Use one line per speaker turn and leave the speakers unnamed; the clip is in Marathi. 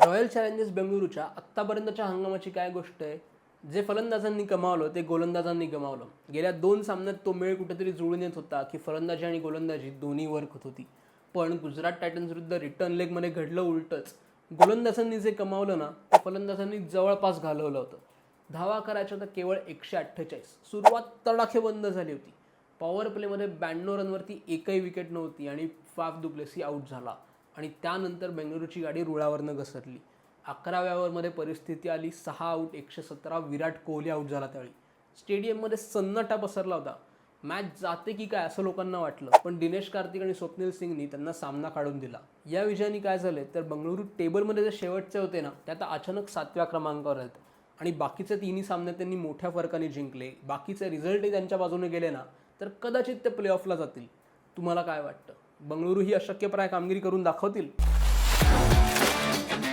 रॉयल चॅलेंजर्स बेंगळुरूच्या आत्तापर्यंतच्या हंगामाची काय गोष्ट आहे, जे फलंदाजांनी कमावलं ते गोलंदाजांनी गमावलं. गेल्या 2 सामन्यात तो मेळ कुठेतरी जुळून येत होता की फलंदाजी आणि गोलंदाजी दोन्ही वर्क होत होती. पण गुजरात टायटन्स विरुद्ध रिटर्न लेगमध्ये घडलं उलटंच. गोलंदाजांनी जे कमावलं ना ते फलंदाजांनी जवळपास घालवलं होतं. धावा करायच्या तर केवळ 148. सुरुवात तडाखेबंद झाली होती. पॉवर प्लेमध्ये 92 रनवरती एकही विकेट नव्हती आणि फाफ दु प्लेसी आऊट झाला आणि त्यानंतर बेंगळुरूची गाडी रुळावरनं घसरली. 11व्या ओव्हरमध्ये परिस्थिती आली 6 आऊट 117. विराट कोहली आऊट झाला. त्यावेळी स्टेडियममध्ये सन्नाटा पसरला होता. मॅच जाते की काय असं लोकांना वाटलं, पण दिनेश कार्तिक आणि स्वप्नील सिंगनी त्यांना सामना काढून दिला. या विजयाने काय झाले तर बंगळुरू टेबलमध्ये जे शेवटचे होते ना ते आता अचानक 7व्या क्रमांकावर आहेत आणि बाकीचे तिन्ही सामने त्यांनी मोठ्या फरकाने जिंकले. बाकीचे रिझल्टही त्यांच्या बाजूने गेले ना तर कदाचित ते प्लेऑफला जातील. तुम्हाला काय वाटतं, बंगळुरू ही अशक्यप्राय कामगिरी करून दाखवतील?